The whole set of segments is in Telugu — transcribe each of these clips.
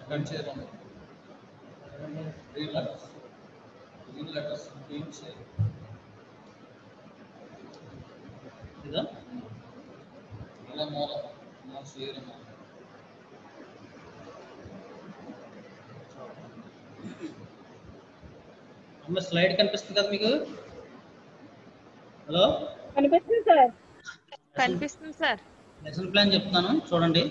Second chair green letters green chair ఇదా ఇలా మూల చైర్ అమ్మ స్లైడ్ కనిపిస్తుంది కదా మీకు? హలో కనిపిస్తుంది సార్. కనిపిస్తుంది సార్. లెసన్ ప్లాన్ చెప్తున్నాను చూడండి.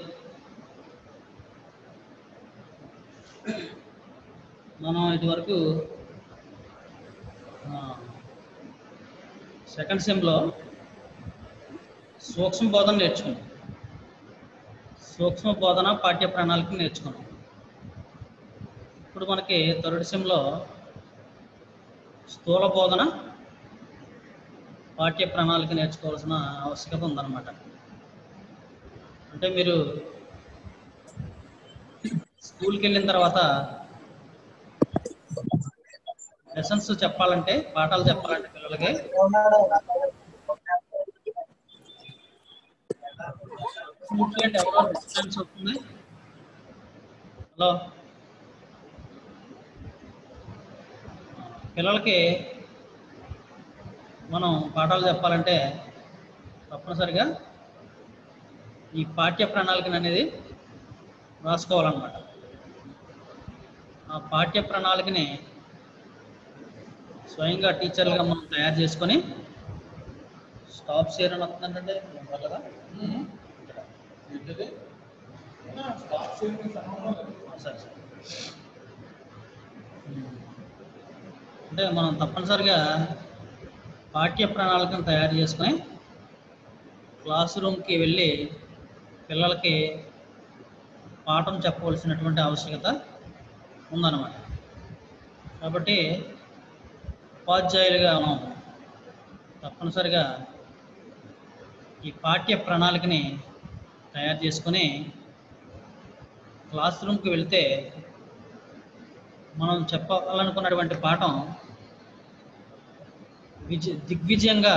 మనం ఇదివరకు సెకండ్ సెమ్లో సూక్ష్మ బోధన నేర్చుకున్నాం. సూక్ష్మ బోధన పాఠ్య ప్రణాళిక నేర్చుకున్నాం. ఇప్పుడు మనకి థర్డ్ సెమ్లో స్థూల బోధన పాఠ్య ప్రణాళిక నేర్చుకోవాల్సిన ఆవశ్యకత ఉందన్నమాట. అంటే మీరు స్కూల్కి వెళ్ళిన తర్వాత లెసన్స్ చెప్పాలంటే, పాఠాలు చెప్పాలంటే పిల్లలకి ఎవరో డిస్టెన్స్ అవుతుంది. హలో, పిల్లలకి మనం పాఠాలు చెప్పాలంటే తప్పనిసరిగా ఈ పాఠ్య ప్రణాళికను అనేది రాసుకోవాలన్నమాట. ఆ పాఠ్య ప్రణాళికని స్వయంగా టీచర్లుగా మనం తయారు చేసుకొని స్టాప్ షేర్ అని వస్తుందంటే వల్లగా సరే సరే అంటే మనం తప్పనిసరిగా పాఠ్య ప్రణాళికను తయారు చేసుకొని క్లాస్ రూమ్కి వెళ్ళి పిల్లలకి పాఠం చెప్పవలసినటువంటి ఆవశ్యకత ఉందన్నమాట. కాబట్టి ఉపాధ్యాయులుగా మనం తప్పనిసరిగా ఈ పాఠ్య ప్రణాళికని తయారు చేసుకొని క్లాస్ రూమ్కి వెళ్తే మనం చెప్పాలనుకున్నటువంటి పాఠం దిగ్విజయంగా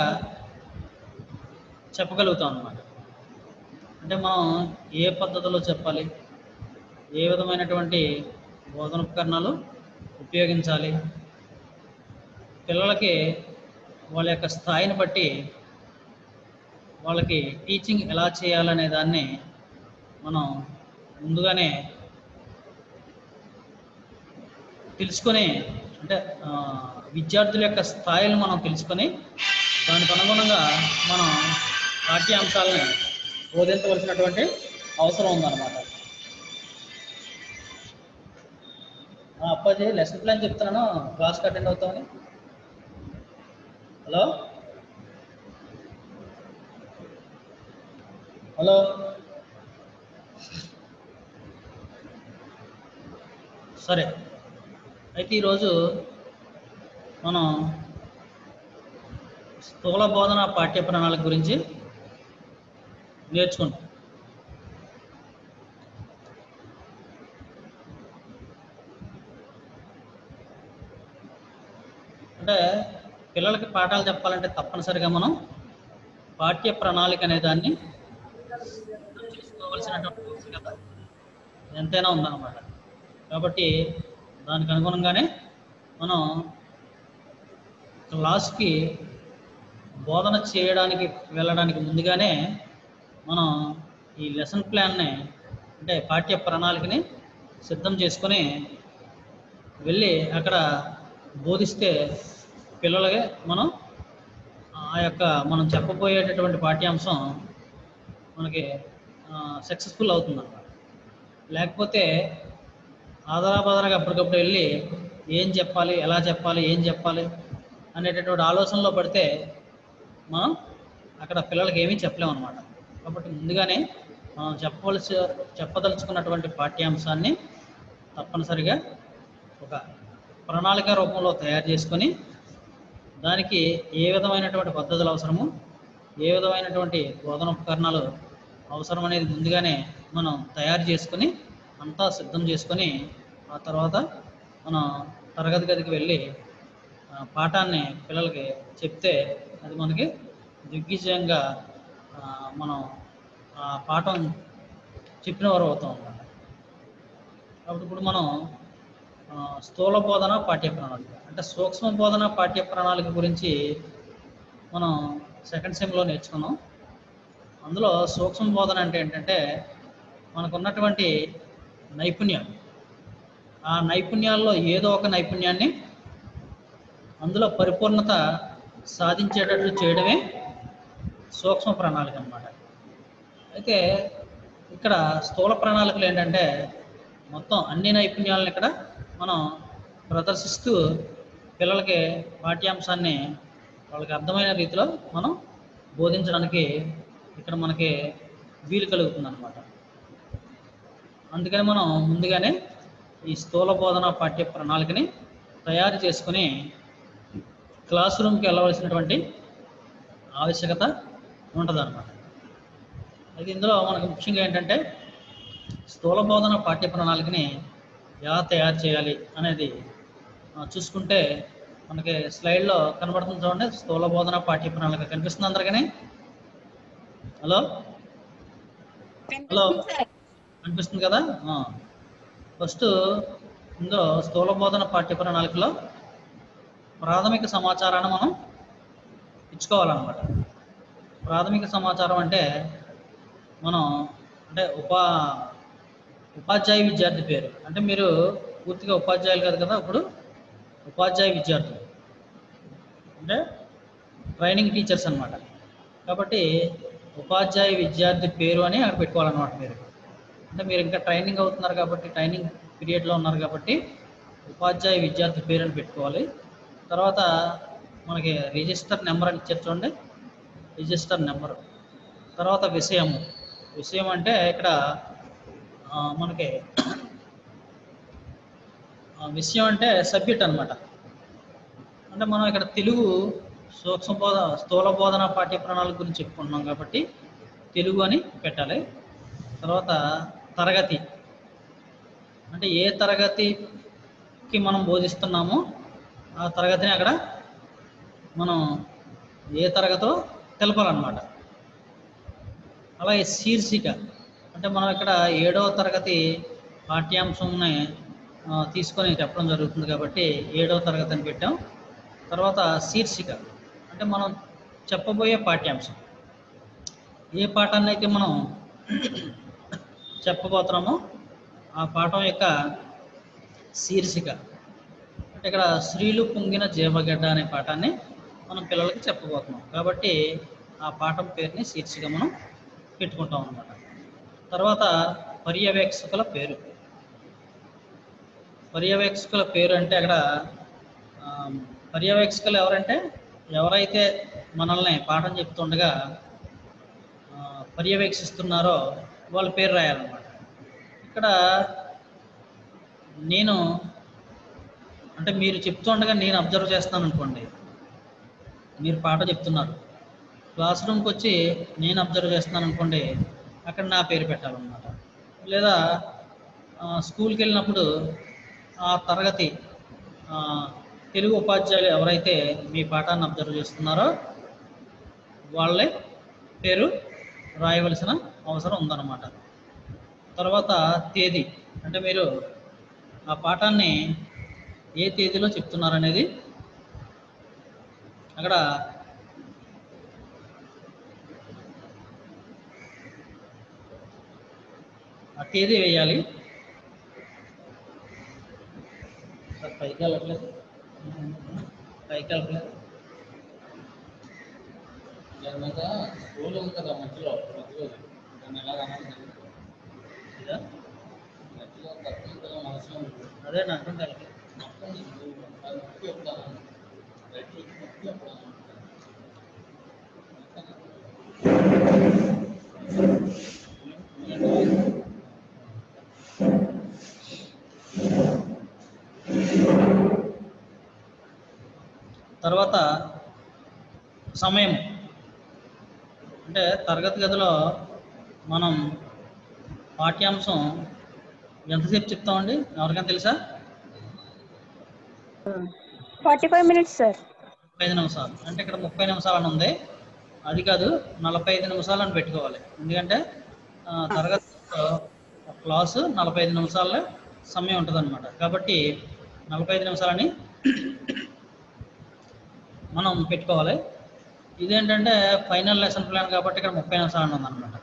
చెప్పగలుగుతాం అన్నమాట. అంటే మనం ఏ పద్ధతిలో చెప్పాలి, ఏ విధమైనటువంటి బోధనోపకరణాలు ఉపయోగించాలి, పిల్లలకి వాళ్ళ యొక్క స్థాయిని బట్టి వాళ్ళకి టీచింగ్ ఎలా చేయాలనే దాన్ని మనం ముందుగానే తెలుసుకొని, అంటే విద్యార్థుల యొక్క స్థాయిలు మనం తెలుసుకొని దానికి అనుగుణంగా మనం పాఠ్యాంశాలని బోధించవలసినటువంటి అవసరం ఉందన్నమాట. అప్పాజీ లెసన్ ప్లాన్ చెప్తున్నాను, క్లాస్కి అటెండ్ అవుతామని. హలో హలో సరే, అయితే ఈరోజు మనం స్థూల బోధన పాఠ్య ప్రణాళిక గురించి నేర్చుకుంటాం. అంటే పిల్లలకి పాఠాలు చెప్పాలంటే తప్పనిసరిగా మనం పాఠ్య ప్రణాళిక అనే దాన్ని చేసుకోవాల్సినటువంటి ఆవశ్యకత ఎంతైనా ఉందన్నమాట. కాబట్టి దానికి అనుగుణంగానే మనం క్లాస్కి బోధన చేయడానికి వెళ్ళడానికి ముందుగానే మనం ఈ లెసన్ ప్లాన్ని, అంటే పాఠ్య ప్రణాళికని సిద్ధం చేసుకొని వెళ్ళి అక్కడ బోధిస్తే పిల్లలకి మనం ఆ యొక్క మనం చెప్పబోయేటటువంటి పాఠ్యాంశం మనకి సక్సెస్ఫుల్ అవుతుందన్నమాట. లేకపోతే ఆధారాబాధారాగా అప్పటికప్పుడు వెళ్ళి ఏం చెప్పాలి, ఎలా చెప్పాలి, ఏం చెప్పాలి అనేటటువంటి ఆలోచనలో పడితే మనం అక్కడ పిల్లలకి ఏమీ చెప్పలేమన్నమాట. కాబట్టి ముందుగానే మనం చెప్పదలుచుకున్నటువంటి పాఠ్యాంశాన్ని తప్పనిసరిగా ఒక ప్రణాళిక రూపంలో తయారు చేసుకొని దానికి ఏ విధమైనటువంటి పద్ధతులు అవసరము, ఏ విధమైనటువంటి బోధనోపకరణాలు అవసరం అనేది ముందుగానే మనం తయారు చేసుకొని అంతా సిద్ధం చేసుకొని ఆ తర్వాత మనం తరగతి గదికి వెళ్ళి పాఠాన్ని పిల్లలకి చెప్తే అది మనకి దిగ్విజయంగా మనం ఆ పాఠం చెప్పిన వారు అవుతాం అన్నమాట. కాబట్టి ఇప్పుడు మనం స్థూల బోధన పాఠ్య ప్రణాళిక అంటే సూక్ష్మ బోధన పాఠ్య ప్రణాళిక గురించి మనం సెకండ్ సెమ్లో నేర్చుకున్నాం. అందులో సూక్ష్మ బోధన అంటే ఏంటంటే మనకున్నటువంటి నైపుణ్యాలు, ఆ నైపుణ్యాల్లో ఏదో ఒక నైపుణ్యాన్ని అందులో పరిపూర్ణత సాధించేటట్లు చేయడమే సూక్ష్మ ప్రణాళిక అన్నమాట. అయితే ఇక్కడ స్థూల ప్రణాళికలు ఏంటంటే మొత్తం అన్ని నైపుణ్యాలను ఇక్కడ మనం ప్రదర్శిస్తూ పిల్లలకి పాఠ్యాంశాన్ని వాళ్ళకి అర్థమైన రీతిలో మనం బోధించడానికి ఇక్కడ మనకి వీలు కలుగుతుంది అన్నమాట. అందుకని మనం ముందుగానే ఈ స్థూల బోధన పాఠ్య ప్రణాళికని తయారు చేసుకుని క్లాస్ రూమ్కి వెళ్ళవలసినటువంటి ఆవశ్యకత ఉంటుందన్నమాట. అయితే ఇందులో మనకు ముఖ్యంగా ఏంటంటే స్థూల బోధన పాఠ్య ప్రణాళికని ఎలా తయారు చేయాలి అనేది చూసుకుంటే మనకి స్లైడ్లో కనబడుతుంది చూడండి. స్థూల బోధన పాఠ్య ప్రణాళిక కనిపిస్తుంది అందరికీ? హలో హలో కనిపిస్తుంది కదా? ఫస్ట్ ఇందులో స్థూల బోధన పాఠ్య ప్రణాళికలో ప్రాథమిక సమాచారాన్ని మనం ఇచ్చుకోవాలన్నమాట. ప్రాథమిక సమాచారం అంటే మనం అంటే ఉపాధ్యాయ విద్యార్థి పేరు, అంటే మీరు పూర్తిగా ఉపాధ్యాయులు కాదు కదా, ఇప్పుడు ఉపాధ్యాయ విద్యార్థులు అంటే ట్రైనింగ్ టీచర్స్ అన్నమాట. కాబట్టి ఉపాధ్యాయ విద్యార్థి పేరు అని అక్కడ పెట్టుకోవాలన్నమాట. మీరు అంటే మీరు ఇంకా ట్రైనింగ్ అవుతున్నారు కాబట్టి, ట్రైనింగ్ పీరియడ్లో ఉన్నారు కాబట్టి ఉపాధ్యాయ విద్యార్థి పేరు అని పెట్టుకోవాలి. తర్వాత మనకి రిజిస్టర్ నెంబర్ అని ఇచ్చారు చూడండి, రిజిస్టర్ నెంబరు. తర్వాత విషయం అంటే ఇక్కడ మనకి విషయం అంటే సబ్జెక్ట్ అన్నమాట. అంటే మనం ఇక్కడ తెలుగు స్థూల బోధన పాఠ్య ప్రణాళిక గురించి చెప్పుకుంటున్నాం కాబట్టి తెలుగు అని పెట్టాలి. తర్వాత తరగతి అంటే ఏ తరగతికి మనం బోధిస్తున్నామో ఆ తరగతిని అక్కడ మనం ఏ తరగతో తెలపాలన్నమాట. అలాగే శీర్షిక అంటే మనం ఇక్కడ 7వ తరగతి పాఠ్యాంశంని తీసుకొని చెప్పడం జరుగుతుంది కాబట్టి 7వ తరగతి అని పెట్టాం. తర్వాత శీర్షిక అంటే మనం చెప్పబోయే పాఠ్యాంశం, ఏ పాఠాన్ని అయితే మనం చెప్పబోతున్నామో ఆ పాఠం యొక్క శీర్షిక. అంటే ఇక్కడ స్త్రీలు పొంగిన జీవగడ్డ అనే పాఠాన్ని మనం పిల్లలకి చెప్పబోతున్నాం కాబట్టి ఆ పాఠం పేరుని శీర్షిక మనం పెట్టుకుంటాం అన్నమాట. తర్వాత పర్యవేక్షకుల పేరు అంటే అక్కడ పర్యవేక్షకులు ఎవరంటే ఎవరైతే మనల్ని పాఠం చెప్తుండగా పర్యవేక్షిస్తున్నారో వాళ్ళ పేరు రాయాలన్నమాట. ఇక్కడ నేను అంటే మీరు చెప్తుండగా నేను అబ్జర్వ్ చేస్తాను అనుకోండి, మీరు పాఠం చెప్తున్నారు, క్లాస్ రూమ్కి వచ్చి నేను అబ్జర్వ్ చేస్తున్నాను అనుకోండి, అక్కడ నా పేరు పెట్టాలన్నమాట. లేదా స్కూల్కి వెళ్ళినప్పుడు ఆ తరగతి తెలుగు ఉపాధ్యాయులు ఎవరైతే మీ పాఠాన్ని అబ్జర్వ్ చేస్తున్నారో వాళ్ళే పేరు రాయవలసిన అవసరం ఉందన్నమాట. తర్వాత తేదీ అంటే మీరు ఆ పాఠాన్ని ఏ తేదీలో చెప్తున్నారనేది అక్కడ ఆ తేదీ వేయాలి. పైకి వెళ్ళట్లేదు స్కూల్ ఉంది కదా మధ్యలో దాన్ని ఎలా అదే నా అర్థం కాలేదు. తర్వాత సమయం అంటే తరగతి గదిలో మనం పాఠ్యాంశం ఎంతసేపు చెప్తామండి? ఎవరికైనా తెలుసా? 45 minutes సార్. 35 నిమిషాలు అంటే ఇక్కడ 30 నిమిషాలు అని ఉంది, అది కాదు 45 నిమిషాలు అని పెట్టుకోవాలి. ఎందుకంటే తరగతి క్లాసు 45 నిమిషాల్లో సమయం ఉంటుందన్నమాట. కాబట్టి 45 నిమిషాలని మనం పెట్టుకోవాలి. ఇదేంటంటే ఫైనల్ లెసన్ ప్లాన్ కాబట్టి ఇక్కడ 30 నిమిషాలు ఉందన్నమాట.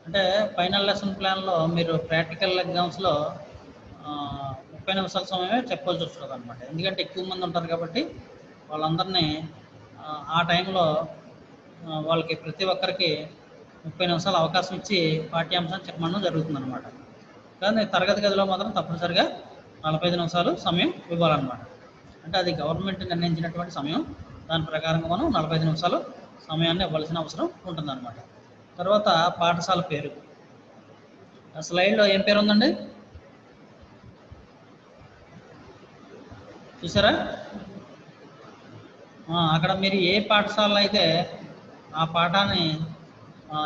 అంటే ఫైనల్ లెసన్ ప్లాన్లో మీరు ప్రాక్టికల్ ఎగ్జామ్స్లో 30 నిమిషాల సమయమే చెప్పాల్సి వస్తుంది అనమాట. ఎందుకంటే ఎక్కువ మంది ఉంటారు కాబట్టి వాళ్ళందరినీ ఆ టైంలో వాళ్ళకి ప్రతి ఒక్కరికి 30 నిమిషాలు అవకాశం ఇచ్చి పాఠ్యాంశాన్ని చెప్పడం జరుగుతుందన్నమాట. కానీ తరగతి గదిలో మాత్రం తప్పనిసరిగా 45 నిమిషాలు సమయం ఇవ్వాలన్నమాట. అంటే అది గవర్నమెంట్ నిర్ణయించినటువంటి సమయం. దాని ప్రకారంగా మనం 45 నిమిషాలు సమయాన్ని ఇవ్వాల్సిన అవసరం ఉంటుందన్నమాట. తర్వాత పాఠశాల పేరు. స్లైడ్లో ఏం పేరు ఉందండి చూసారా? అక్కడ మీరు ఏ పాఠశాలలో అయితే ఆ పాఠాన్ని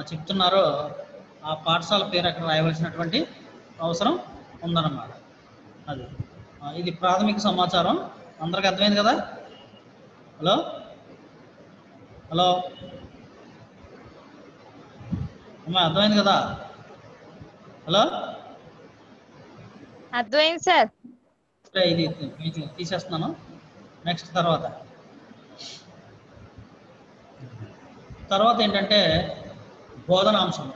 చెప్తున్నారో ఆ పాఠశాల పేరు అక్కడ రాయవలసినటువంటి అవసరం ఉందన్నమాట. అది ఇది ప్రాథమిక సమాచారం. అందరికి అర్థమైంది కదా? హలో హలో అమ్మా, అర్థమైంది కదా? హలో, అర్థమైంది సార్. ఇది తీసేస్తున్నాను. నెక్స్ట్ తర్వాత ఏంటంటే బోధనాంశం.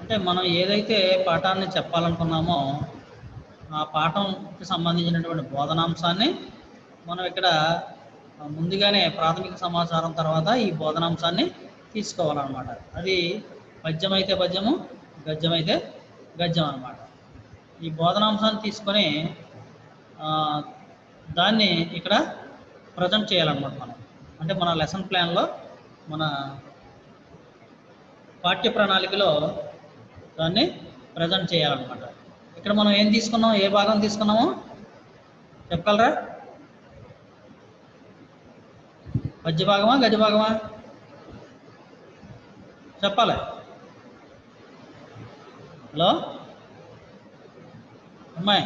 అంటే మనం ఏదైతే పాఠాన్ని చెప్పాలనుకున్నామో ఆ పాఠంకి సంబంధించినటువంటి బోధనాంశాన్ని మనం ఇక్కడ ముందుగానే ప్రాథమిక సమాచారం తర్వాత ఈ బోధనాంశాన్ని తీసుకోవాలన్నమాట. అది పద్యం అయితే పద్యము, గద్యం అయితే గద్యం అన్నమాట. ఈ బోధనాంశాన్ని తీసుకొని దాన్ని ఇక్కడ ప్రజెంట్ చేయాలన్నమాట మనం. అంటే మన లెసన్ ప్లాన్లో మన పాఠ్య ప్రణాళికలో దాన్ని ప్రజెంట్ చేయాలన్నమాట. ఇక్కడ మనం ఏం తీసుకున్నాం, ఏ భాగం తీసుకున్నామో చెప్పగలరా? పద్య భాగమా గద్య భాగమా చెప్పాలి. హలో అమ్మాయి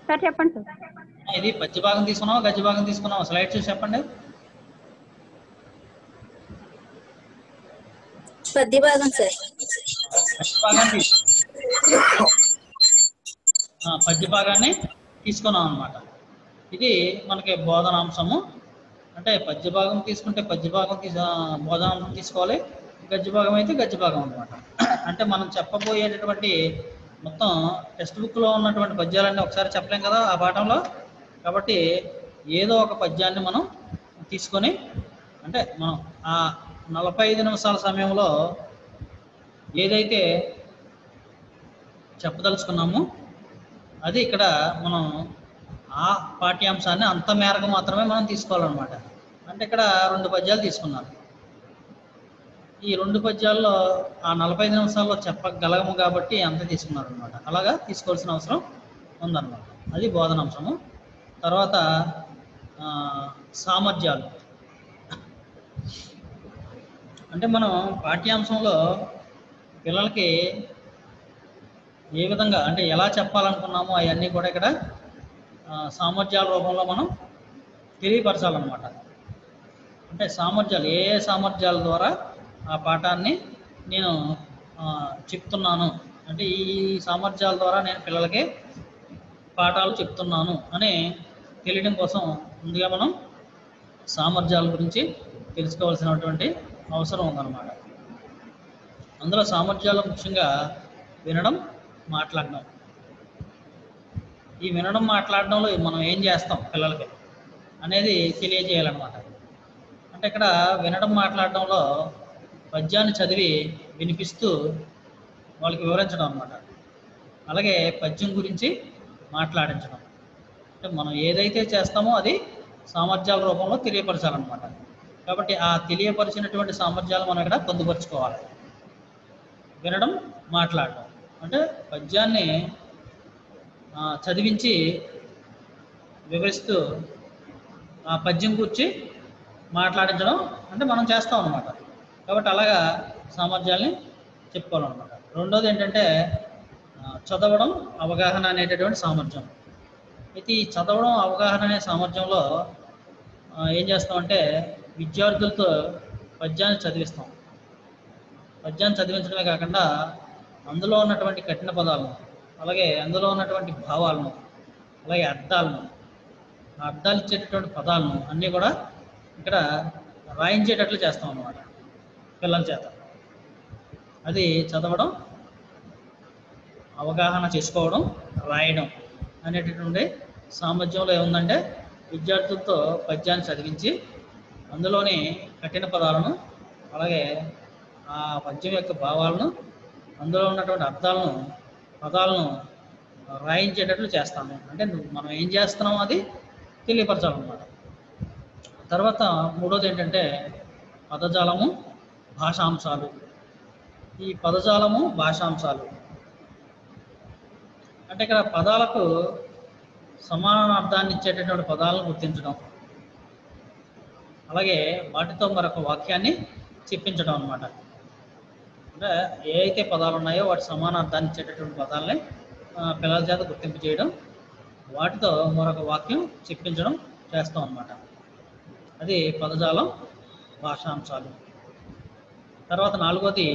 సార్ చెప్పండి సార్. ఇది పద్య భాగం తీసుకున్నావా గద్య భాగం తీసుకున్నావా? స్లైడ్ చూసి చెప్పండి. పద్య భాగం సార్. పద్య భాగాన్ని తీసుకున్నాం అన్నమాట. ఇది మనకి బోధనాంశము. అంటే పద్య భాగం తీసుకుంటే పద్య భాగం బోధనాంశం తీసుకోవాలి, గద్య భాగం అయితే గద్య భాగం అన్నమాట. అంటే మనం చెప్పబోయేటటువంటి మొత్తం టెక్స్ట్ బుక్లో ఉన్నటువంటి పద్యాలన్నీ ఒకసారి చెప్పలేం కదా ఆ పాఠంలో. కాబట్టి ఏదో ఒక పద్యాన్ని మనం తీసుకొని అంటే మనం ఆ 45 నిమిషాల సమయంలో ఏదైతే చెప్పదలుచుకున్నామో అది ఇక్కడ మనం ఆ పాఠ్యాంశాన్ని అంత మేరకు మాత్రమే మనం తీసుకోవాలన్నమాట. అంటే ఇక్కడ 2 పద్యాలు తీసుకున్నాను. ఈ 2 పద్యాల్లో ఆ 45 నిమిషాల్లో చెప్పగలము కాబట్టి అంత తీసుకున్నారు అనమాట. అలాగా తీసుకోవాల్సిన అవసరం ఉందన్నమాట. అది బోధనాంశము. తర్వాత సామర్థ్యాలు. అంటే మనం పాఠ్యాంశంలో పిల్లలకి ఏ విధంగా అంటే ఎలా చెప్పాలనుకున్నామో అవన్నీ కూడా ఇక్కడ సామర్థ్యాల రూపంలో మనం తెలియపరచాలన్నమాట. అంటే సామర్థ్యాలు ఏ సామర్థ్యాల ద్వారా ఆ పాఠాన్ని నేను చెప్తున్నాను, అంటే ఈ సామర్థ్యాల ద్వారా నేను పిల్లలకి పాఠాలు చెప్తున్నాను అని తెలియడం కోసం ముందుగా మనం సామర్థ్యాల గురించి తెలుసుకోవాల్సినటువంటి అవసరం ఉందన్నమాట. అందులో సామర్థ్యాలు ముఖ్యంగా వినడం, మాట్లాడడం. ఈ వినడం మాట్లాడడంలో మనం ఏం చేస్తాం పిల్లలకి అనేది తెలియజేయాలన్నమాట. అంటే ఇక్కడ వినడం మాట్లాడడంలో పద్యాన్ని చదివి వినిపిస్తూ వాళ్ళకి వివరించడం అన్నమాట. అలాగే పద్యం గురించి మాట్లాడించడం. అంటే మనం ఏదైతే చేస్తామో అది సామర్థ్యాల రూపంలో తెలియపరచాలన్నమాట. కాబట్టి ఆ తెలియపరిచినటువంటి సామర్థ్యాలు మనం ఇక్కడ పొందుపరుచుకోవాలి. వినడం, మాట్లాడడం అంటే పద్యాన్ని చదివించి వివరిస్తూ ఆ పద్యం గురించి మాట్లాడించడం అంటే మనం చేస్తాం అన్నమాట. కాబట్టి అలాగా సామర్థ్యాల్ని చెప్పుకోవాలన్నమాట. రెండోది ఏంటంటే చదవడం, అవగాహన అనేటటువంటి సామర్థ్యం. అయితే ఈ చదవడం, అవగాహన అనే సామర్థ్యంలో ఏం చేస్తామంటే విద్యార్థులతో పద్యాన్ని చదివిస్తాం. పద్యాన్ని చదివించడమే కాకుండా అందులో ఉన్నటువంటి కఠిన పదాలను, అలాగే అందులో ఉన్నటువంటి భావాలను, అలాగే అర్థాలను, ఆ అర్థాలు ఇచ్చేటటువంటి పదాలను అన్నీ కూడా ఇక్కడ రాయించేటట్లు చేస్తాం అన్నమాట పిల్లల చేత. అది చదవడం, అవగాహన చేసుకోవడం, రాయడం అనేటటువంటి సామర్థ్యంలో ఏముందంటే విద్యార్థులతో పద్యాన్ని చదివించి అందులోని కఠిన పదాలను, అలాగే ఆ పద్యం యొక్క భావాలను, అందులో ఉన్నటువంటి అర్థాలను, పదాలను రాయించేటట్లు చేస్తాము. అంటే మనం ఏం చేస్తున్నామో అది తెలియపరచాలన్నమాట. తర్వాత మూడోది ఏంటంటే పదజాలము, భాషాంశాలు. ఈ పదజాలము, భాషాంశాలు అంటే ఇక్కడ పదాలకు సమాన అర్థాన్ని ఇచ్చేటటువంటి పదాలను గుర్తించడం, అలాగే వాటితో మరొక వాక్యాన్ని చెప్పించడం అన్నమాట. అంటే ఏ అయితే పదాలు ఉన్నాయో వాటి సమాన అర్థాన్ని ఇచ్చేటటువంటి పదాలని పిల్లల చేత గుర్తింపు చేయడం, వాటితో మరొక వాక్యం చెప్పించడం చేస్తాం అన్నమాట. అది పదజాలం, భాషాంశాలు. తర్వాత నాలుగోది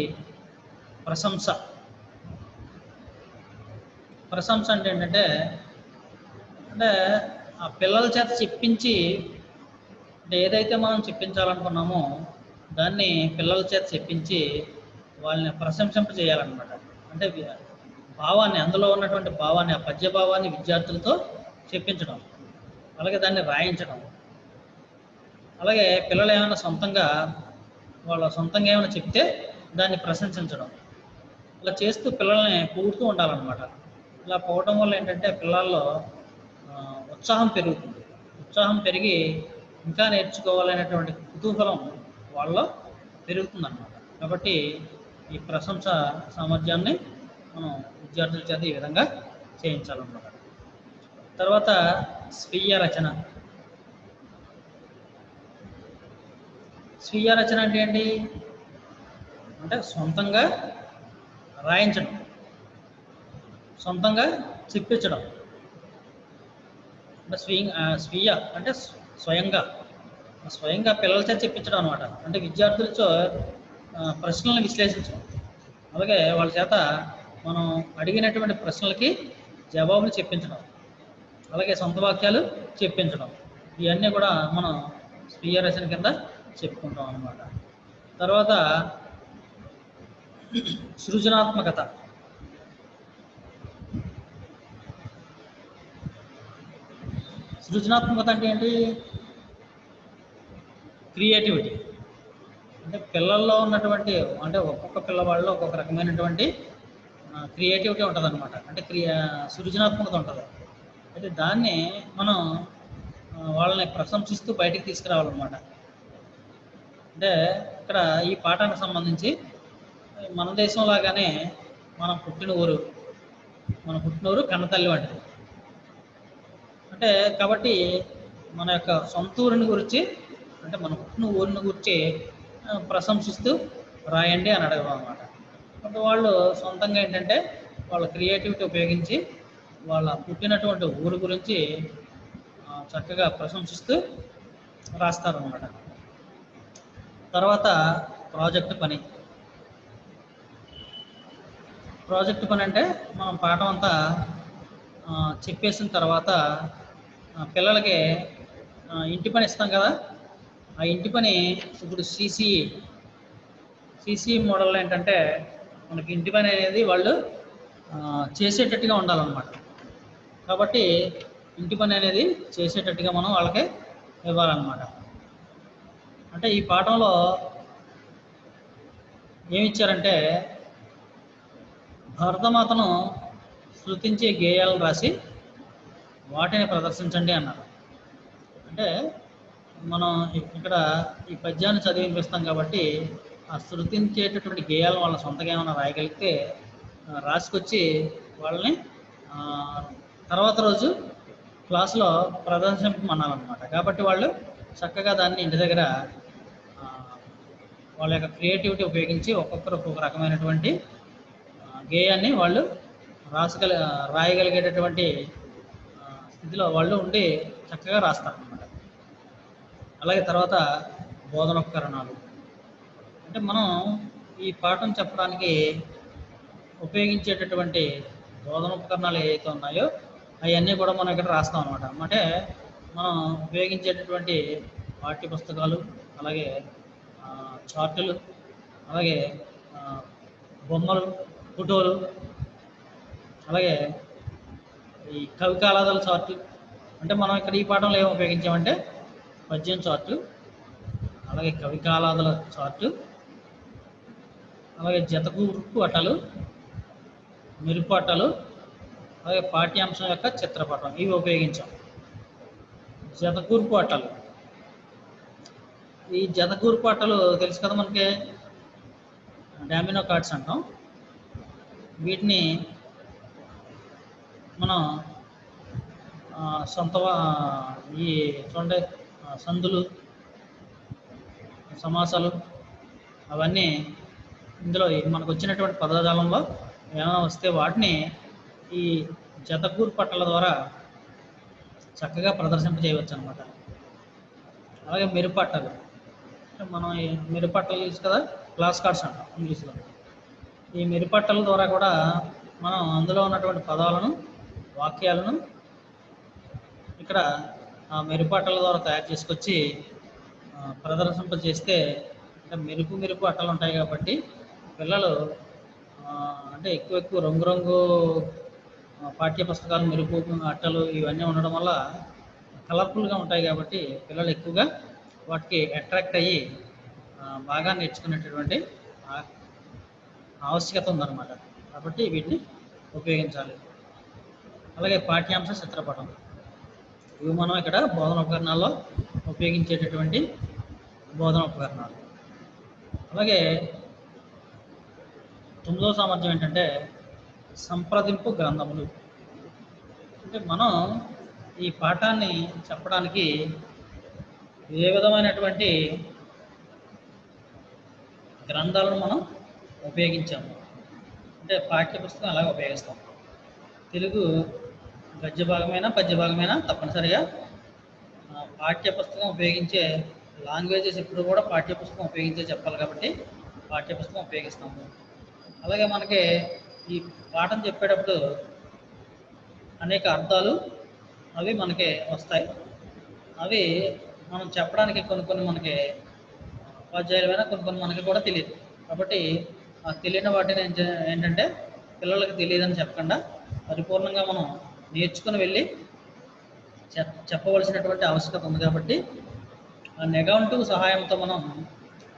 ప్రశంస. ప్రశంస అంటే ఏంటంటే ఆ పిల్లల చేత చెప్పించి, అంటే ఏదైతే మనం చెప్పించాలనుకున్నామో దాన్ని పిల్లల చేత చెప్పించి వాళ్ళని ప్రశంసింప చేయాలన్నమాట. అంటే భావాన్ని, అందులో ఉన్నటువంటి భావాన్ని, ఆ పద్య భావాన్ని విద్యార్థులతో చెప్పించడం, అలాగే దాన్ని రాయించడం, అలాగే పిల్లలు ఏమైనా వాళ్ళ సొంతంగా ఏమైనా చెప్తే దాన్ని ప్రశంసించడం, ఇలా చేస్తూ పిల్లల్ని పొగుడుతూ ఉండాలన్నమాట. ఇలా పోవడం వల్ల ఏంటంటే పిల్లల్లో ఉత్సాహం పెరుగుతుంది. ఉత్సాహం పెరిగి ఇంకా నేర్చుకోవాలనేటువంటి కుతూహలం వాళ్ళలో పెరుగుతుందన్నమాట. కాబట్టి ఈ ప్రశంస సామర్థ్యాన్ని మనం విద్యార్థుల చేత ఈ విధంగా చేయించాలన్నమాట. తర్వాత స్వీయ రచన. స్వీయ రచన అంటే ఏంటి అంటే సొంతంగా రాయించడం, సొంతంగా చెప్పించడం. అంటే స్వీయ అంటే స్వయంగా పిల్లల చేత చెప్పించడం అనమాట. అంటే విద్యార్థులతో ప్రశ్నలను విశ్లేషించడం, అలాగే వాళ్ళ చేత మనం అడిగినటువంటి ప్రశ్నలకి జవాబులు చెప్పించడం, అలాగే సొంత వాక్యాలు చెప్పించడం, ఇవన్నీ కూడా మనం స్వీయ రచన కింద చెప్పుకుంటాం అన్నమాట. తర్వాత సృజనాత్మకత. సృజనాత్మకత అంటే ఏంటి? క్రియేటివిటీ. అంటే పిల్లల్లో ఉన్నటువంటి, అంటే ఒక్కొక్క పిల్లవాళ్ళలో ఒక్కొక్క రకమైనటువంటి క్రియేటివిటీ ఉంటుంది అనమాట. అంటే సృజనాత్మకత ఉంటుంది. అయితే దాన్ని మనం వాళ్ళని ప్రశంసిస్తూ బయటికి తీసుకురావాలన్నమాట. అంటే ఇక్కడ ఈ పాఠానికి సంబంధించి మన దేశం లాగానే మన పుట్టిన ఊరు కన్నతల్లి వంటిది. అంటే కాబట్టి మన యొక్క సొంత ఊరిని గురించి, అంటే మన పుట్టిన ఊరిని గురించి ప్రశంసిస్తూ రాయండి అని అడగడం అన్నమాట. అంటే వాళ్ళు సొంతంగా ఏంటంటే వాళ్ళ క్రియేటివిటీ ఉపయోగించి వాళ్ళ పుట్టినటువంటి ఊరు గురించి చక్కగా ప్రశంసిస్తూ రాస్తారన్నమాట. తర్వాత ప్రాజెక్టు పని. ప్రాజెక్టు పని అంటే మనం పాఠం అంతా చెప్పేసిన తర్వాత పిల్లలకి ఇంటి పని ఇస్తాం కదా, ఆ ఇంటి పని ఇప్పుడు సిసిఈ మోడల్లో ఏంటంటే మనకి ఇంటి పని అనేది వాళ్ళు చేసేటట్టుగా ఉండాలన్నమాట. కాబట్టి ఇంటి పని అనేది చేసేటట్టుగా మనం వాళ్ళకి ఇవ్వాలన్నమాట. అంటే ఈ పాఠంలో ఏమిచ్చారంటే భరతమాతను స్తుతించే గేయాలను రాసి వాటిని ప్రదర్శించండి అన్నారు. అంటే మనం ఇక్కడ ఈ పద్యాన్ని చదివి వినిపిస్తాం కాబట్టి ఆ స్తుతించేటటువంటి గేయాలను వాళ్ళ సొంతగా ఏమైనా రాయగలిగితే రాసుకొచ్చి వాళ్ళని తర్వాత రోజు క్లాసులో ప్రదర్శించమన్నారన్నమాట. కాబట్టి వాళ్ళు చక్కగా దాన్ని ఇంటి దగ్గర వాళ్ళ యొక్క క్రియేటివిటీ ఉపయోగించి ఒక్కొక్కరు ఒక్కొక్క రకమైనటువంటి గేయాన్ని వాళ్ళు రాయగలిగేటటువంటి స్థితిలో వాళ్ళు ఉండి చక్కగా రాస్తారన్నమాట. అలాగే తర్వాత బోధనోపకరణాలు. అంటే మనం ఈ పాఠం చెప్పడానికి ఉపయోగించేటటువంటి బోధన ఉపకరణాలు ఏవైతే ఉన్నాయో అవన్నీ కూడా మనం ఇక్కడ రాస్తాం అనమాట. అంటే మనం ఉపయోగించేటటువంటి పాఠ్య పుస్తకాలు, అలాగే చార్టులు, అలాగే ఆ, బొమ్మలు, ఫోటోలు, అలాగే ఈ కవి కాలాదాల చార్టు. అంటే మనం ఇక్కడ ఈ పాఠంలో ఏం ఉపయోగించామంటే పద్యం చార్టు, అలాగే కవి కాలాదాల చార్టు, అలాగే జతకూర్పు అట్టలు, మెరుపు అట్టలు, అలాగే పాఠ్యాంశం యొక్క చిత్రపటం, ఇవి ఉపయోగించాం. జతకూర్పు అట్టలు, ఈ జతకూర్పు అట్టలు తెలుసు కదా మనకి, డామినో కార్డ్స్ అంటాం. వీటిని మనం ఈ చూడండి సందులు, సమాసాలు అవన్నీ ఇందులో మనకు వచ్చినటువంటి పదజాలంలో ఏమైనా వస్తే వాటిని ఈ జతకూర్పు పట్టల ద్వారా చక్కగా ప్రదర్శింపజేయవచ్చు అనమాట. అలాగే మెరుపట్టలు, మనం ఈ మెరుపట్టలు తెలుసు కదా, క్లాస్ కార్డ్స్ అంటాం ఇంగ్లీష్లో. ఈ మెరుపట్టల ద్వారా కూడా మనం అందులో ఉన్నటువంటి పదాలను, వాక్యాలను ఇక్కడ ఆ మెరుపట్టల ద్వారా తయారు చేసుకొచ్చి ప్రదర్శింపజేస్తే, అంటే మెరుపు అట్టలు ఉంటాయి కాబట్టి పిల్లలు అంటే ఎక్కువ రంగురంగు పాఠ్య పుస్తకాలు, మెరుపు అట్టలు ఇవన్నీ ఉండడం వల్ల కలర్ఫుల్గా ఉంటాయి కాబట్టి పిల్లలు ఎక్కువగా వాటికి అట్రాక్ట్ అయ్యి బాగా నేర్చుకునేటటువంటి ఆవశ్యకత ఉందన్నమాట. కాబట్టి వీటిని ఉపయోగించాలి. అలాగే పాఠ్యాంశ చిత్రపటం, ఇవి మనం ఇక్కడ బోధన ఉపకరణాల్లో ఉపయోగించేటటువంటి బోధన ఉపకరణాలు. అలాగే 9వ సామర్థ్యం ఏంటంటే సంప్రదింపు గ్రంథములు. అంటే మనం ఈ పాఠాన్ని చెప్పడానికి ఏ విధమైనటువంటి గ్రంథాలను మనం ఉపయోగించాము అంటే పాఠ్య పుస్తకం అలాగే ఉపయోగిస్తాం. తెలుగు గద్య భాగమైనా పద్య భాగమైనా తప్పనిసరిగా పాఠ్య పుస్తకం ఉపయోగించే లాంగ్వేజెస్ ఎప్పుడు కూడా పాఠ్య పుస్తకం ఉపయోగించే చెప్పాలి కాబట్టి పాఠ్య పుస్తకం ఉపయోగిస్తాము. అలాగే మనకి ఈ పాఠం చెప్పేటప్పుడు అనేక అర్థాలు అవి మనకి వస్తాయి. అవి మనం చెప్పడానికి కొన్ని మనకి ఉపాధ్యాయులమైనా కొన్ని మనకి కూడా తెలియదు. కాబట్టి ఆ తెలియని వాటిని ఏంటంటే పిల్లలకి తెలియదని చెప్పకుండా పరిపూర్ణంగా మనం నేర్చుకుని వెళ్ళి చెప్పవలసినటువంటి ఆవశ్యకత ఉంది. కాబట్టి ఆ నెగటివ్ సహాయంతో మనం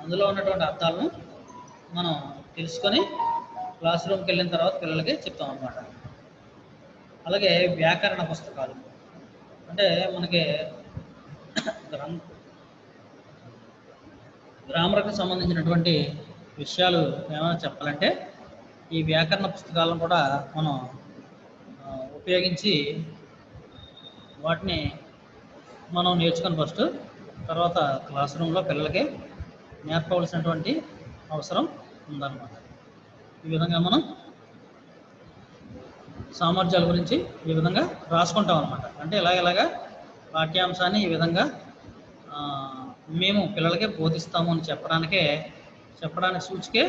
అందులో ఉన్నటువంటి అర్థాలను మనం తెలుసుకొని క్లాస్ రూమ్కి వెళ్ళిన తర్వాత పిల్లలకి చెప్తాం అన్నమాట. అలాగే వ్యాకరణ పుస్తకాలు అంటే మనకి గ్రామర్కి సంబంధించినటువంటి విషయాలు ఏమైనా చెప్పాలంటే ఈ వ్యాకరణ పుస్తకాలను కూడా మనం ఉపయోగించి వాటిని మనం నేర్చుకొని ఫస్ట్ తర్వాత క్లాస్ రూమ్లో పిల్లలకి నేర్పవలసినటువంటి అవసరం ఉందన్నమాట. ఈ విధంగా మనం సామర్థ్యాల గురించి ఈ విధంగా రాసుకుంటాం అన్నమాట. అంటే ఇలాగ పాఠ్యాంశాన్ని ఈ విధంగా మేము పిల్లలకి బోధిస్తాము అని చెప్పడానికి సూచికే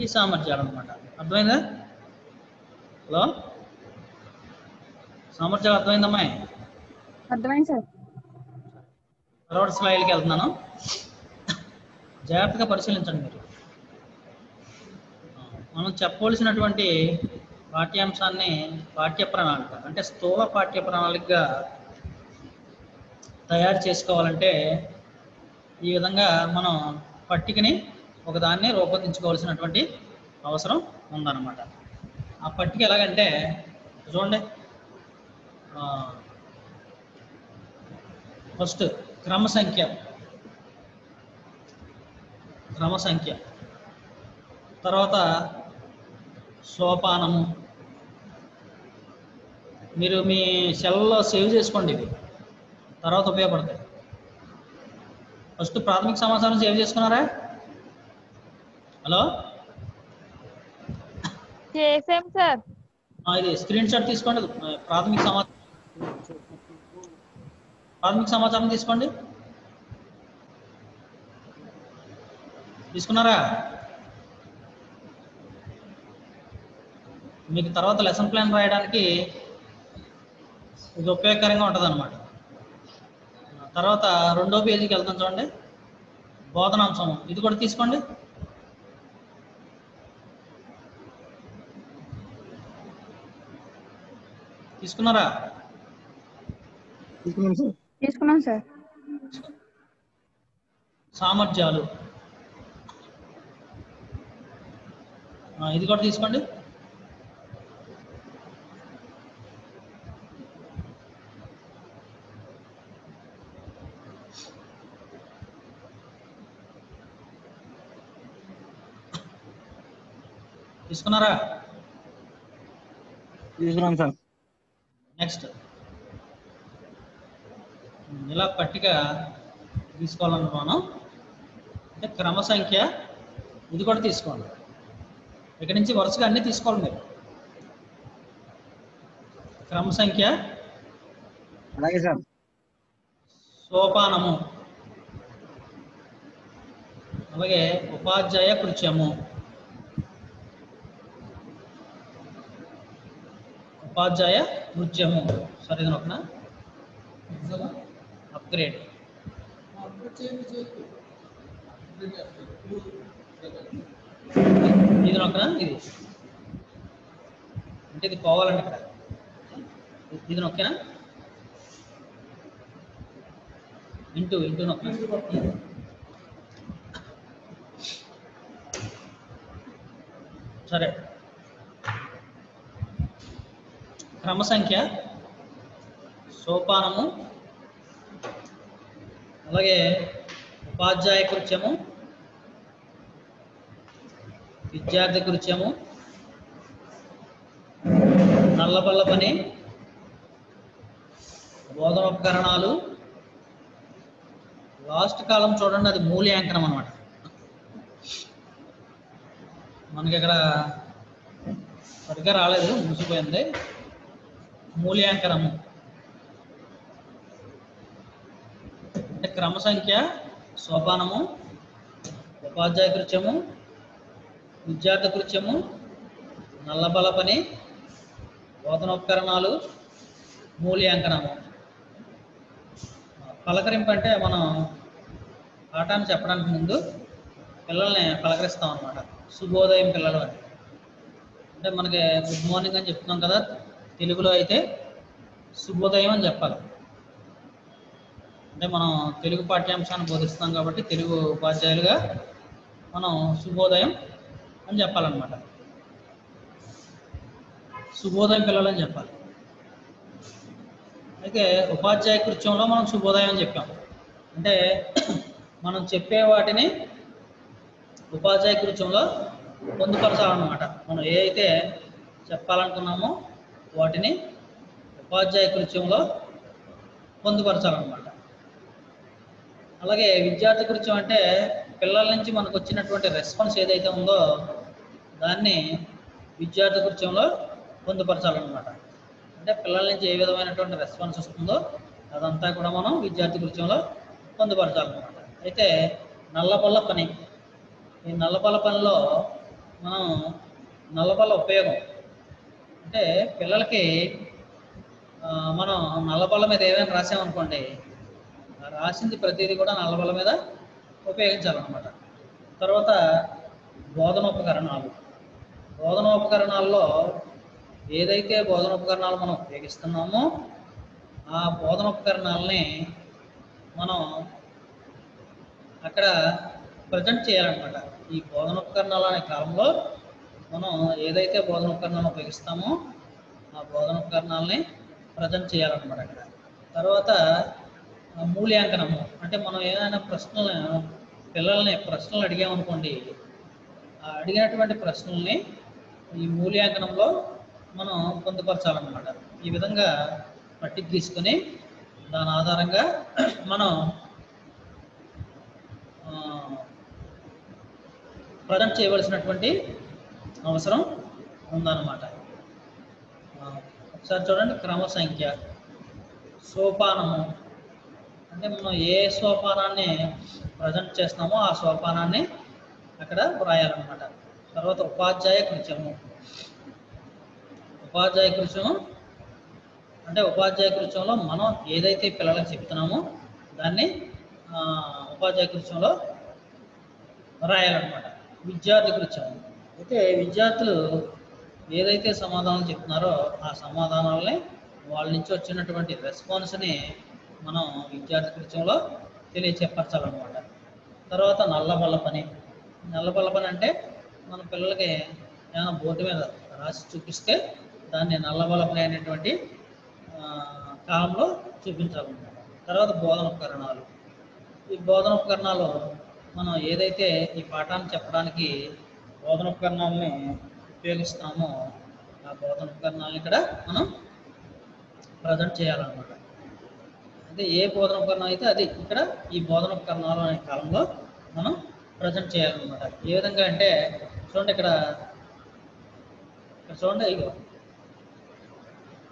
ఈ సామర్థ్యాలు అన్నమాట. అర్థమైందా? హలో, సామర్థ్యాలు అర్థమైందమ్మా? అర్థమైంది సార్. తర్వాత స్లైడ్కి వెళ్తున్నాను, జాగ్రత్తగా పరిశీలించండి మీరు. మనం చెప్పవలసినటువంటి పాఠ్యాంశాన్ని పాఠ్య ప్రణాళిక అంటే స్థూల పాఠ్య ప్రణాళికగా తయారు చేసుకోవాలంటే ఈ విధంగా మనం పట్టికని ఒకదాన్ని రూపొందించుకోవాల్సినటువంటి అవసరం ఉందన్నమాట. ఆ పట్టిక ఎలాగంటే చూడండి, ఫస్ట్ క్రమ సంఖ్య, తర్వాత సోపానము. మీరు మీ సెల్లో సేవ్ చేసుకోండి, ఇవి తర్వాత ఉపయోగపడతాయి. ఫస్ట్ ప్రాథమిక సమాచారం సేవ్ చేసుకున్నారా? హలో, చేసాం సార్. ఇది స్క్రీన్ షాట్ తీసుకోండి. ప్రాథమిక సమాచారం తీసుకోండి. తీసుకున్నారా? మీకు తర్వాత లెసన్ ప్లాన్ రాయడానికి ఇది ఉపయోగకరంగా ఉంటుంది అన్నమాట. తర్వాత రెండో పేజీకి వెళ్తాం చూడండి, బోధనాంశం. ఇది కూడా తీసుకోండి. తీసుకున్నారా? తీసుకున్నాం సార్. సామర్థ్యాలు ఇది కూడా తీసుకోండి. తీసుకున్నారా? తీసుకున్నాం సార్. నెక్స్ట్ ఇలా పట్టిక తీసుకోవాలనుకున్నాను. అంటే క్రమ సంఖ్య ఇది కూడా తీసుకోండి. ఇక్కడి నుంచి వరుసగా అన్నీ తీసుకోవాలి మీరు. క్రమ సంఖ్య, అలాగే సార్. సోపానము, అలాగే ఉపాధ్యాయ కృత్యము, ఉపాధ్యాయ నృత్యము. సరే ఇది ఒకనా అప్గ్రేడ్. ఇది నొక్కనా? ఇది అంటే ఇది పోవాలండి ఇక్కడ. ఇది నొక్కేనా? ఇంటూ నొక్క. సరే, క్రమ సంఖ్య, సోపానము, అలాగే ఉపాధ్యాయ కృత్యము, విద్యార్థి కృత్యము, నల్లబల్ల పని, బోధనోపకరణాలు, లాస్ట్ కాలం చూడండి, అది మూల్యాంకనం అన్నమాట. మనకి ఇక్కడ సరిగ్గా రాలేదు, మూసిపోయింది. మూల్యాంకనము అంటే క్రమ సంఖ్య, సోపానము, ఉపాధ్యాయ కృత్యము, విద్యార్థి కృత్యము, నల్లబల పని, బోధనోపకరణాలు, మూల్యాంకనము. పలకరింపు అంటే మనం పాఠాన్ని చెప్పడానికి ముందు పిల్లల్ని పలకరిస్తాం అన్నమాట. శుభోదయం పిల్లలు అని. అంటే మనకి గుడ్ మార్నింగ్ అని చెప్తున్నాం కదా, తెలుగులో అయితే శుభోదయం అని చెప్పాలి. అంటే మనం తెలుగు పాఠ్యాంశాన్ని బోధిస్తాం కాబట్టి తెలుగు ఉపాధ్యాయులుగా మనం శుభోదయం అని చెప్పాలన్నమాట. శుభోదయం పిల్లలు అని చెప్పాలి. అయితే ఉపాధ్యాయ కృత్యంలో మనం శుభోదయం అని చెప్పాం. అంటే మనం చెప్పే వాటిని ఉపాధ్యాయ కృత్యంలో పొందుపరచాలన్నమాట. మనం ఏ అయితే చెప్పాలనుకున్నామో వాటిని ఉపాధ్యాయ కృత్యంలో పొందుపరచాలన్నమాట. అలాగే విద్యార్థి కృత్యం అంటే పిల్లల నుంచి మనకు వచ్చినటువంటి రెస్పాన్స్ ఏదైతే ఉందో దాన్ని విద్యార్థి కృత్యంలో పొందుపరచాలన్నమాట. అంటే పిల్లల నుంచి ఏ విధమైనటువంటి రెస్పాన్స్ వస్తుందో అదంతా కూడా మనం విద్యార్థి కృత్యంలో పొందుపరచాలన్నమాట. అయితే నల్లబల్ల పని, ఈ నల్లబల్ల పనిలో మనం నల్లబల్ల ఉపయోగం అంటే పిల్లలకి మనం నల్లబల్ల మీద ఏమైనా రాసామనుకోండి, రాసింది ప్రతిదీ కూడా నల్లబల్ల మీద ఉపయోగించాలన్నమాట. తర్వాత బోధనోపకరణాలు. బోధనోపకరణాల్లో ఏదైతే బోధనోపకరణాలు మనం ఉపయోగిస్తున్నామో ఆ బోధనోపకరణాలని మనం అక్కడ ప్రజెంట్ చేయాలన్నమాట. ఈ బోధనోపకరణాలు అనే కాలంలో మనం ఏదైతే బోధనోపకరణాలను ఉపయోగిస్తామో ఆ బోధనోపకరణాలని ప్రజెంట్ చేయాలన్నమాట అక్కడ. తర్వాత మూల్యాంకనము అంటే మనం ఏదైనా పిల్లల్ని ప్రశ్నలు అడిగామనుకోండి, ఆ అడిగినటువంటి ప్రశ్నల్ని ఈ మూల్యాంకనంలో మనం పొందుపరచాలన్నమాట. ఈ విధంగా పట్టిక తీసుకొని దాని ఆధారంగా మనం ప్రజెంట్ చేయవలసినటువంటి అవసరం ఉందన్నమాట. ఒకసారి చూడండి, క్రమ సంఖ్య, సోపానము అంటే మనం ఏ సోపానాన్ని ప్రజెంట్ చేస్తామో ఆ సోపానాన్ని అక్కడ వ్రాయాలన్నమాట. తర్వాత ఉపాధ్యాయ కృత్యము, ఉపాధ్యాయ కృత్యం అంటే ఉపాధ్యాయ కృత్యంలో మనం ఏదైతే పిల్లలకు చెప్తున్నామో దాన్ని ఉపాధ్యాయ కృత్యంలో రాయాలన్నమాట. విద్యార్థి కృత్యం అయితే విద్యార్థులు ఏదైతే సమాధానం చెప్తున్నారో ఆ సమాధానాలని వాళ్ళ నుంచి వచ్చినటువంటి రెస్పాన్స్ని మనం విద్యార్థి కృత్యంలో తెలియచెప్పరచాలన్నమాట. తర్వాత నల్లబల్ల పని. నల్లబల్ల పని అంటే మన పిల్లలకి ఏమైనా బోర్డు మీద రాసి చూపిస్తే దాన్ని నల్లబల్ల పని అనేటువంటి కాలంలో చూపించాలన్నమాట. తర్వాత బోధన ఉపకరణాలు. ఈ బోధన ఉపకరణాలు మనం ఏదైతే ఈ పాఠాన్ని చెప్పడానికి బోధన ఉపకరణాలని ఉపయోగిస్తామో ఆ బోధన ఉపకరణాలను ఇక్కడ మనం ప్రజెంట్ చేయాలన్నమాట. అంటే ఏ బోధన ఉపకరణం అయితే అది ఇక్కడ ఈ బోధన ఉపకరణాలు అనే కాలంలో మనం ప్రజెంట్ చేయాలన్నమాట. ఏ విధంగా అంటే చూడండి ఇక్కడ చూడండి, ఇగో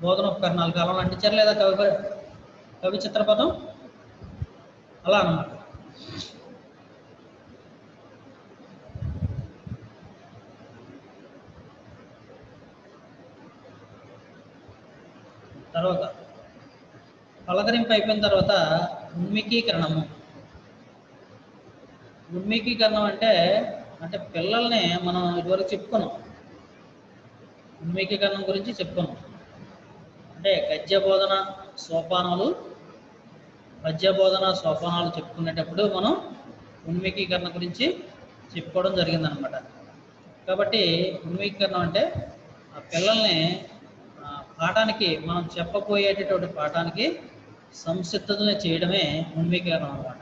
బోధన ఉపకరణాలు కాలంలో అంటించారు లేదా కవి చిత్రపదం అలా అన్నమాట. తర్వాత పలకరింపు అయిపోయిన తర్వాత ఉన్మికీకరణము. ఉన్మికీకరణం అంటే పిల్లల్ని మనం ఇదివరకు చెప్పుకున్నాం. ఉన్మికీకరణం గురించి చెప్పుకున్నాం. అంటే గద్య బోధన సోపానాలు పద్య బోధన సోపానాలు చెప్పుకునేటప్పుడు మనం ఉన్మికీకరణ గురించి చెప్పుకోవడం జరిగిందనమాట. కాబట్టి ఉన్మికీకరణం అంటే ఆ పిల్లల్ని పాఠానికి మనం చెప్పబోయేటటువంటి పాఠానికి సంసిద్ధతని చేయడమే ఉన్మికీకరణం అన్నమాట.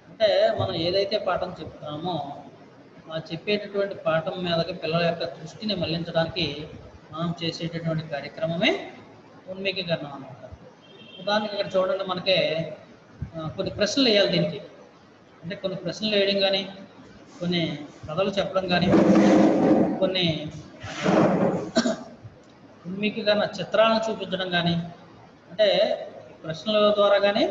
అంటే మనం ఏదైతే పాఠం చెప్తున్నామో ఆ చెప్పేటటువంటి పాఠం మీదకి పిల్లల యొక్క దృష్టిని మళ్లించడానికి మనం చేసేటటువంటి కార్యక్రమమే ఉన్మికీకరణం అన్నమాట. ఉదాహరణకి ఇక్కడ చూడండి, మనకి కొన్ని ప్రశ్నలు వేయాలి దీనికి. అంటే కొన్ని ప్రశ్నలు వేయడం కానీ, కొన్ని కథలు చెప్పడం కానీ, కొన్ని ఉన్మికీకరణ చిత్రాలను చూపించడం కానీ, అంటే ప్రశ్నల ద్వారా కానీ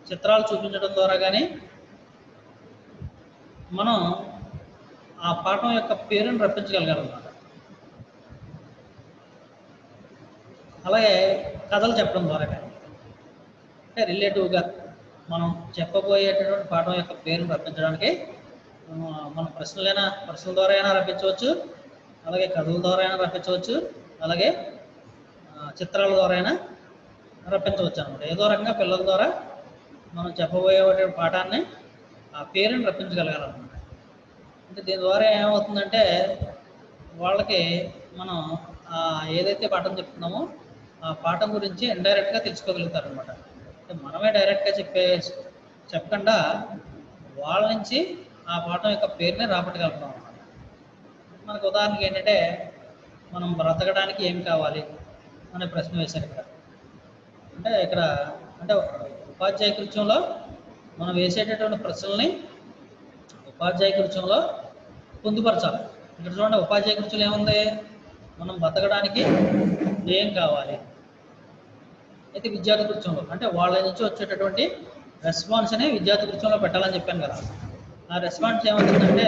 చిత్రాలు చూపించడం ద్వారా కానీ మనం ఆ పాఠం యొక్క పేరును రప్పించగలగాలన్నమాట. అలాగే కథలు చెప్పడం ద్వారా కానీ, అంటే రిలేటివ్గా మనం చెప్పబోయేటటువంటి పాఠం యొక్క పేరును రప్పించడానికి మనం ప్రశ్నల ద్వారా అయినా రప్పించవచ్చు, అలాగే కథల ద్వారా అయినా రప్పించవచ్చు, అలాగే చిత్రాల ద్వారా అయినా రప్పించవచ్చు అనమాట. ఏదో రకంగా పిల్లల ద్వారా మనం చెప్పబోయే పాఠాన్ని ఆ పేరుని రప్పించగలగాలన్నమాట. అంటే దీని ద్వారా ఏమవుతుందంటే వాళ్ళకి మనం ఏదైతే పాఠం చెప్తున్నామో ఆ పాఠం గురించి ఇండైరెక్ట్గా తెలుసుకోగలుగుతారనమాట. అంటే మనమే డైరెక్ట్గా చెప్పకుండా వాళ్ళ నుంచి ఆ పాఠం యొక్క పేరుని రాబట్టగలుగుతాం అన్నమాట. మనకు ఉదాహరణకి ఏంటంటే, మనం బ్రతకడానికి ఏం కావాలి అనే ప్రశ్న వేశారు ఇక్కడ. అంటే ఉపాధ్యాయ కృత్యంలో మనం వేసేటటువంటి ప్రశ్నల్ని ఉపాధ్యాయ కృత్యంలో పొందుపరచాలి. ఇక్కడ చూడండి, ఉపాధ్యాయ కృత్యంలో ఏముంది, మనం బతకడానికి ఏం కావాలి. అయితే విద్యార్థి కృత్యంలో అంటే వాళ్ళ నుంచి వచ్చేటటువంటి రెస్పాన్స్ అనే విద్యార్థి కృత్యంలో పెట్టాలని చెప్పాను కదా. ఆ రెస్పాన్స్ ఏమవుతుందంటే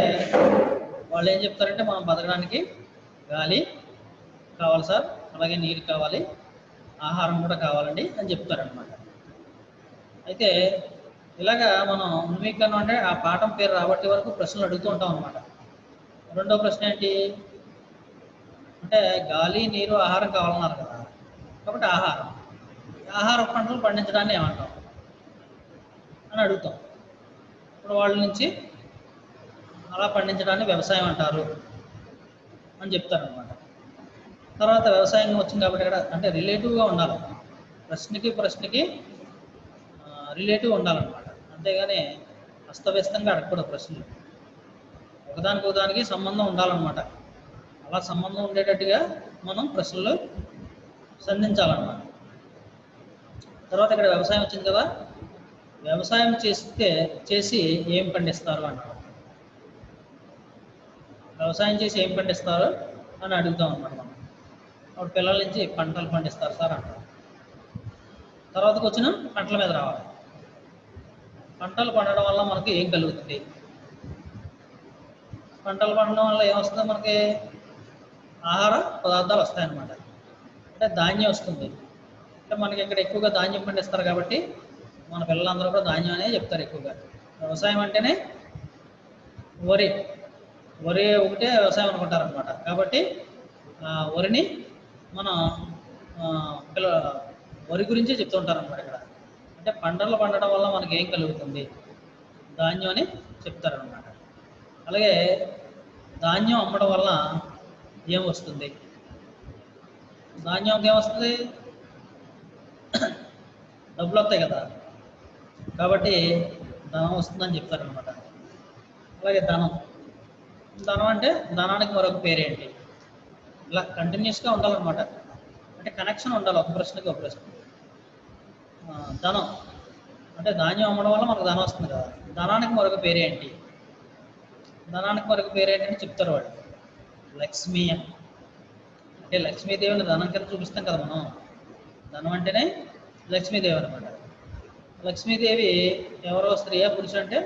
వాళ్ళు ఏం చెప్తారంటే, మనం బతకడానికి గాలి కావాలి సార్, అలాగే నీరు కావాలి, ఆహారం కూడా కావాలండి అని చెప్తారనమాట. అయితే ఇలాగా మనం ఉన్మికీకరణ అంటే ఆ పాఠం పేరు రాబట్టే వరకు ప్రశ్నలు అడుగుతూ ఉంటాం అనమాట. రెండో ప్రశ్న ఏంటి అంటే, గాలి నీరు ఆహారం కావాలన్నారు కదా, కాబట్టి ఆహార పంటలు పండించడాన్ని ఏమంటాం అని అడుగుతాం. ఇప్పుడు వాళ్ళ నుంచి అలా పండించడాన్ని వ్యవసాయం అంటారు అని చెప్తారనమాట. తర్వాత వ్యవసాయం వచ్చింది కాబట్టి ఇక్కడ అంటే రిలేటివ్గా ఉండాలి, ప్రశ్నకి రిలేటివ్ ఉండాలన్నమాట. అంతేగాని అస్తవ్యస్తంగా అడగకూడదు ప్రశ్నలు. ఒకదానికి సంబంధం ఉండాలన్నమాట. అలా సంబంధం ఉండేటట్టుగా మనం ప్రశ్నలు సంధించాలన్నమాట. తర్వాత ఇక్కడ వ్యవసాయం వచ్చింది కదా, వ్యవసాయం చేసి ఏం పండిస్తారు అన్నారు. వ్యవసాయం చేసి ఏం పండిస్తారు అని అడుగుతాం అన్నమాట మనం. అప్పుడు పిల్లల నుంచి పంటలు పండిస్తారు సార్ అంటారు. తర్వాతకు వచ్చిన పంటల మీద రావాలి. పంటలు పండడం వల్ల మనకి ఏం కలుగుతుంది, పంటలు పండడం వల్ల ఏమొస్తుంది మనకి, ఆహార పదార్థాలు వస్తాయన్నమాట. అంటే ధాన్యం వస్తుంది. అంటే మనకి ఇక్కడ ఎక్కువగా ధాన్యం పండిస్తారు కాబట్టి మన పిల్లలందరూ కూడా ధాన్యం అనే చెప్తారు ఎక్కువగా. వ్యవసాయం అంటేనే వరి వరి ఒకటే వ్యవసాయం అనుకుంటారనమాట. కాబట్టి వరిని మనం పిల్ల వరి గురించే చెప్తూ ఉంటారనమాట ఇక్కడ. అంటే పంటలు పండడం వల్ల మనకి ఏం కలుగుతుంది, ధాన్యం అని చెప్తారనమాట. అలాగే ధాన్యం అమ్మడం వల్ల ఏం వస్తుంది, ధాన్యం ఏమొస్తుంది, డబ్బులు వస్తాయి కదా, కాబట్టి ధనం వస్తుందని చెప్తారనమాట. అలాగే ధనం ధనం అంటే ధనానికి మరొక పేరేంటి, ఇలా కంటిన్యూస్గా ఉండాలన్నమాట. అంటే కనెక్షన్ ఉండాలి ఒక ప్రశ్నకి ఒక ప్రశ్న. ధనం అంటే ధాన్యం అమ్మడం వల్ల మనకు ధనం వస్తుంది కదా, ధనానికి మరొక పేరేంటి, ధనానికి మరొక పేరేంటి అని చెప్తారు వాడు. లక్ష్మి అంటే లక్ష్మీదేవిని ధనం కింద చూపిస్తాం కదా మనం. ధనం అంటేనే లక్ష్మీదేవి అనమాట. లక్ష్మీదేవి ఎవరో స్త్రీయా పురుషుడు అంటే